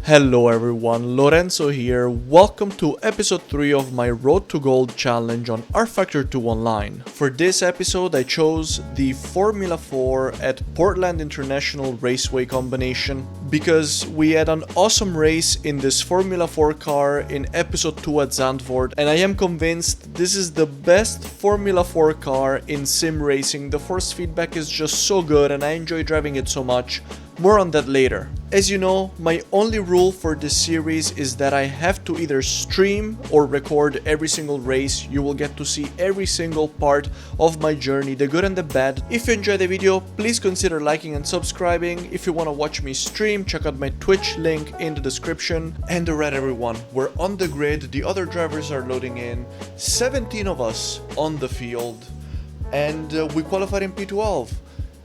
Hello everyone, Lorenzo here. Welcome to episode 3 of my Road to Gold challenge on rFactor 2 Online. For this episode I chose the Formula 4 at Portland International Raceway combination because we had an awesome race in this Formula 4 car in episode 2 at Zandvoort, and I am convinced this is the best Formula 4 car in sim racing. The force feedback is just so good and I enjoy driving it so much. More on that later. As you know, my only rule for this series is that I have to either stream or record every single race. You will get to see every single part of my journey, the good and the bad. If you enjoyed the video, please consider liking and subscribing. If you want to watch me stream, check out my Twitch link in the description. And alright everyone, we're on the grid, the other drivers are loading in, 17 of us on the field, and we qualified in P12.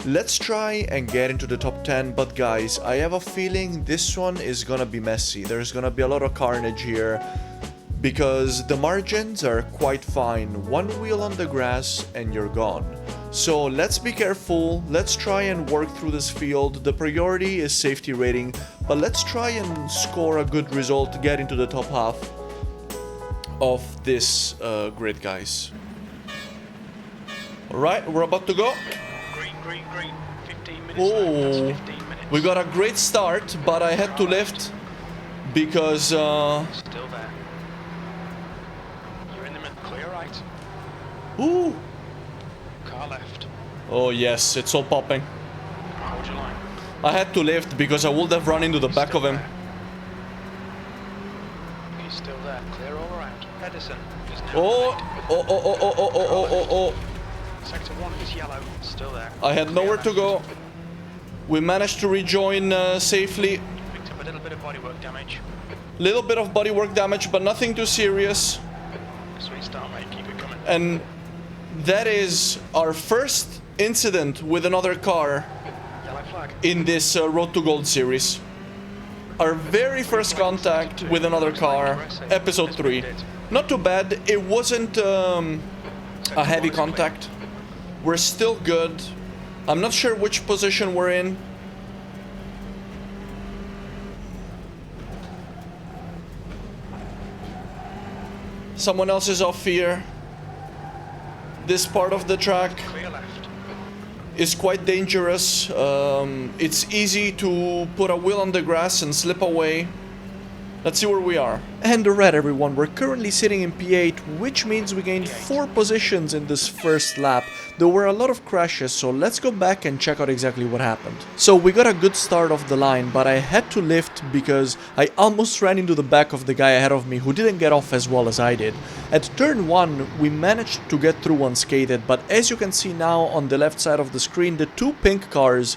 Let's try and get into the top 10, but guys, I have a feeling this one is gonna be messy. There's gonna be a lot of carnage here because the margins are quite fine. One wheel on the grass and you're gone. So let's be careful, let's try and work through this field. The priority is safety rating, but let's try and score a good result, get into the top half of this grid, guys. Alright, we're about to go. Green. 15 minutes Oh, left. That's 15 minutes. we got a great start, but I had to lift because Still there. You're in the middle. Clear right. ooh. Car left. Oh yes, it's all popping. Hold your line. I had to lift because I would have run into the back of him. He's still there. Clear all around. Edison is now Oh, left. oh. Sector 1 is yellow. Still there. I had Clear nowhere to left. go. We managed to rejoin safely. Picked up a little bit of bodywork damage. Little bit of bodywork damage, but nothing too serious. Sweet start, mate. Keep it coming. And that is our first incident with another car Yellow flag. in this Road to Gold series. Our very first contact with another car, episode 3. Not too bad, it wasn't a heavy contact. We're still good. I'm not sure which position we're in. Someone else is off here. This part of the track Clear left. is quite dangerous. It's easy to put a wheel on the grass and slip away. Let's see where we are. And alright everyone, we're currently sitting in P8, which means we gained 4 positions in this first lap. There were a lot of crashes, so let's go back and check out exactly what happened. So we got a good start off the line, but I had to lift because I almost ran into the back of the guy ahead of me who didn't get off as well as I did. At turn 1, we managed to get through unscathed, but as you can see now on the left side of the screen, the 2 pink cars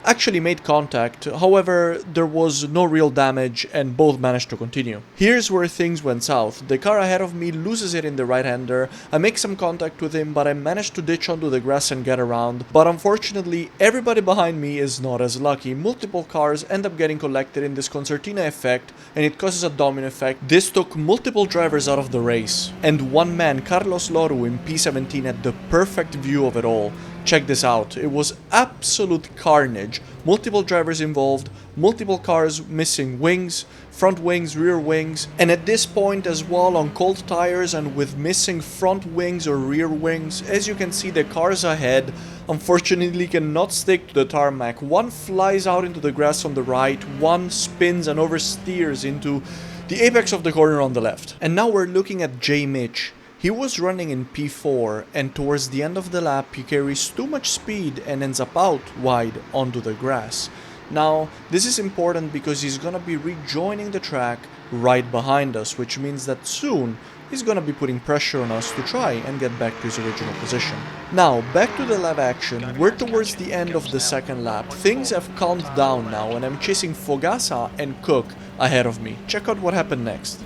actually made contact. However, there was no real damage and both managed to continue. Here's where things went south. The car ahead of me loses it in the right-hander. I make some contact with him, but I managed to ditch onto the grass and get around. But unfortunately, everybody behind me is not as lucky. Multiple cars end up getting collected in this concertina effect, and it causes a domino effect. This took multiple drivers out of the race. And one man, Carlos Loru in P17, had the perfect view of it all. Check this out, it was absolute carnage. Multiple drivers involved, multiple cars missing wings, front wings, rear wings, and at this point as well on cold tires and with missing front wings or rear wings, as you can see the cars ahead unfortunately cannot stick to the tarmac. One flies out into the grass on the right, one spins and oversteers into the apex of the corner on the left. And now we're looking at J. Mitch. He was running in P4 and towards the end of the lap he carries too much speed and ends up out wide onto the grass. Now this is important because he's gonna be rejoining the track right behind us, which means that soon he's gonna be putting pressure on us to try and get back to his original position. Now back to the live action, we're towards the end of the second lap. Things have calmed down now and I'm chasing Fogasa and Cook ahead of me. Check out what happened next.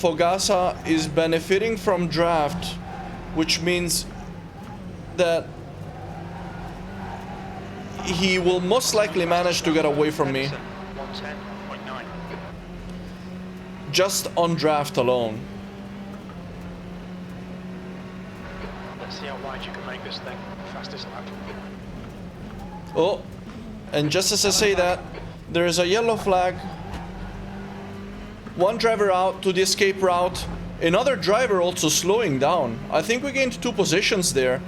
Fogasa is benefiting from draft, which means that he will most likely manage to get away from me 110.9. just on draft alone. Let's see how wide you can make this thing. Fastest lap. Oh, and just as I say that, there is a yellow flag One driver out to the escape route. Another driver also slowing down. I think we gained 2 positions there.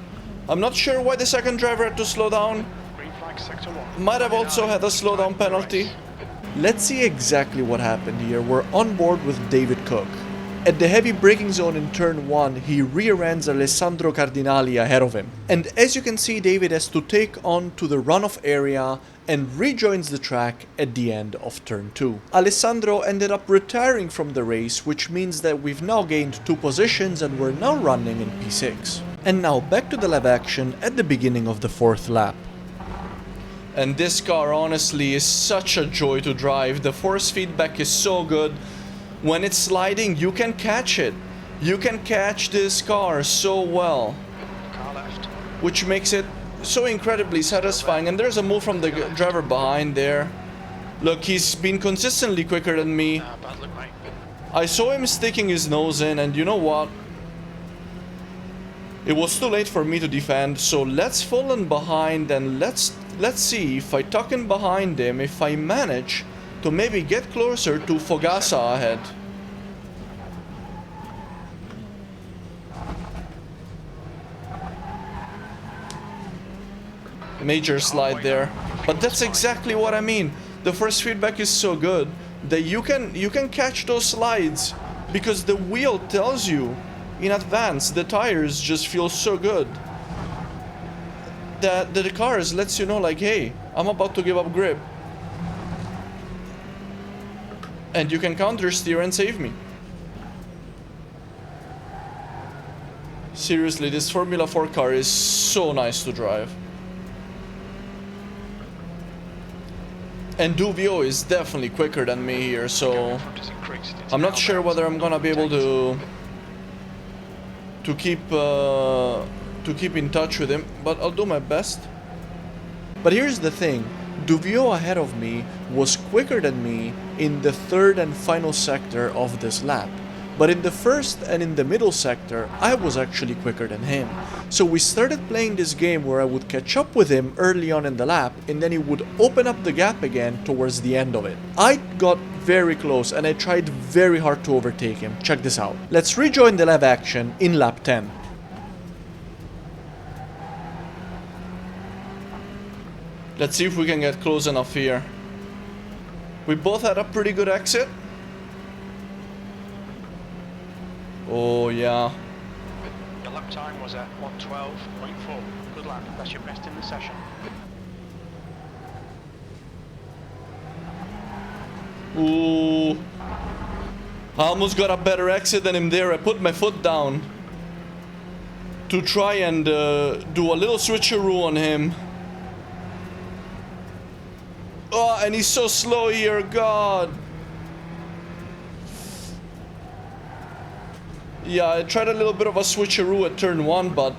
I'm not sure why the second driver had to slow down. Green flag sector 1. Might have also had a slowdown penalty. Let's see exactly what happened here. We're on board with David Cook. At the heavy braking zone in turn 1, he rear-ends Alessandro Cardinali ahead of him. And as you can see, David has to take on to the runoff area and rejoins the track at the end of turn 2. Alessandro ended up retiring from the race, which means that we've now gained 2 positions and we're now running in P6. And now back to the live action at the beginning of the 4th lap. And this car honestly is such a joy to drive. The force feedback is so good. When it's sliding, you can catch it. You can catch this car so well. Car left. Which makes it so incredibly satisfying. And there's a move from the driver behind there. Look, he's been consistently quicker than me. Bad luck, mate. I saw him sticking his nose in, and you know what? It was too late for me to defend, so let's fall in behind and let's see if I tuck in behind him, if I manage to maybe get closer to Fogassa ahead. Major slide there, but that's exactly what I mean. The first feedback is so good that you can catch those slides because the wheel tells you in advance. The tires just feel so good that the cars lets you know, like, hey, I'm about to give up grip, and you can counter steer and save me. Seriously, this Formula 4 car is so nice to drive. And Duvio is definitely quicker than me here, so I'm not sure whether I'm gonna be able to keep in touch with him, but I'll do my best. But here's the thing, Duvio ahead of me was quicker than me in the 3rd and final sector of this lap. But in the 1st and in the middle sector, I was actually quicker than him. So we started playing this game where I would catch up with him early on in the lap, and then he would open up the gap again towards the end of it. I got very close and I tried very hard to overtake him. Check this out. Let's rejoin the live action in lap 10. Let's see if we can get close enough here. We both had a pretty good exit. Oh yeah. Your lap time was at 1:12.4. Good lap. That's your best in the session. Ooh. I almost got a better exit than him there. I put my foot down to try and do a little switcheroo on him. Oh, and he's so slow here, God. Yeah, I tried a little bit of a switcheroo at turn 1, but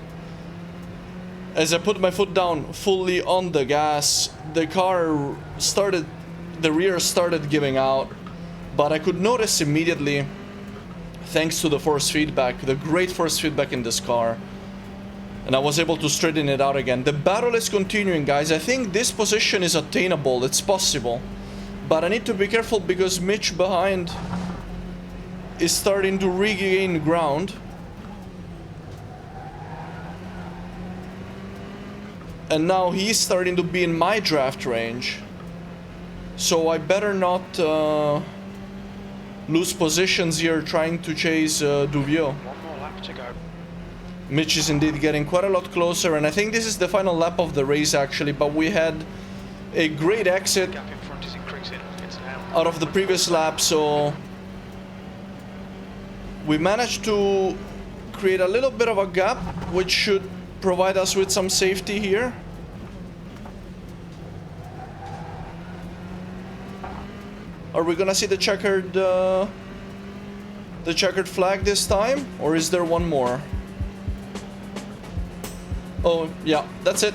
as I put my foot down fully on the gas, the rear started giving out. But I could notice immediately, thanks to the force feedback, the great force feedback in this car, and I was able to straighten it out again. The battle is continuing, guys. I think this position is attainable, it's possible. But I need to be careful because Mitch behind is starting to regain ground. And now he's starting to be in my draft range. So I better not lose positions here trying to chase Duvio. One more lap to go. Mitch is indeed getting quite a lot closer, and I think this is the final lap of the race actually, but we had a great exit Gap in front is increasing. It's now. out of the previous lap, so we managed to create a little bit of a gap, which should provide us with some safety here. Are we gonna see the checkered flag this time, or is there one more? Oh yeah, that's it.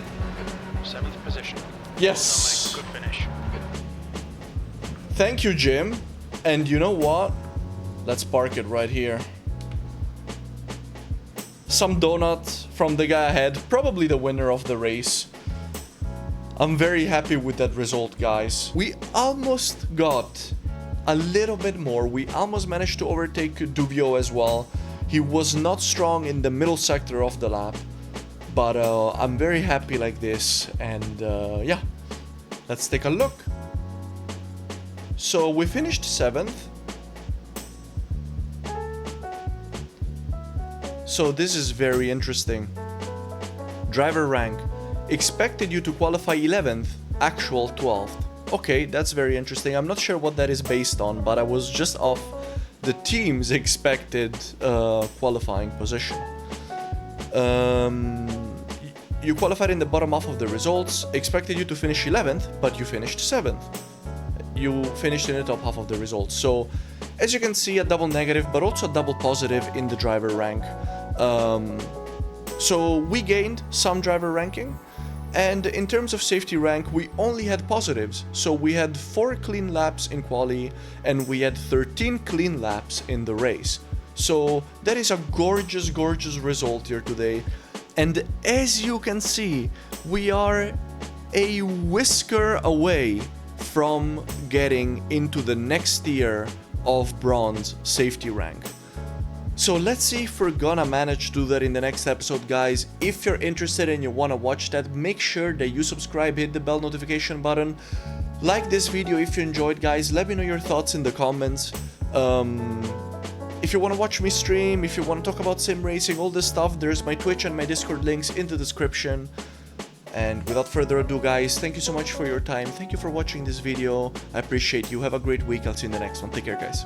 7th position. Yes. Well done, mate. Good finish. Thank you, Jim. And you know what? Let's park it right here. Some donut from the guy ahead, probably the winner of the race. I'm very happy with that result, guys. We almost got a little bit more. We almost managed to overtake Dubio as well. He was not strong in the middle sector of the lap, but I'm very happy like this, and yeah, let's take a look. So we finished 7th. So this is very interesting. Driver rank. Expected you to qualify 11th, actual 12th. Okay, that's very interesting. I'm not sure what that is based on, but I was just off the team's expected qualifying position. You qualified in the bottom half of the results. Expected you to finish 11th, but you finished 7th. You finished in the top half of the results. So, as you can see, a double negative, but also a double positive in the driver rank. So we gained some driver ranking, and in terms of safety rank, we only had positives. So we had 4 clean laps in quali, and we had 13 clean laps in the race. So that is a gorgeous, gorgeous result here today. And as you can see, we are a whisker away from getting into the next tier of bronze safety rank. So let's see if we're gonna manage to do that in the next episode, guys. If you're interested and you wanna watch that, make sure that you subscribe, hit the bell notification button, like this video if you enjoyed, guys. Let me know your thoughts in the comments. If you wanna watch me stream, if you wanna talk about sim racing, all this stuff, there's my Twitch and my Discord links in the description. And without further ado, guys, thank you so much for your time. Thank you for watching this video. I appreciate you. Have a great week. I'll see you in the next one. Take care, guys.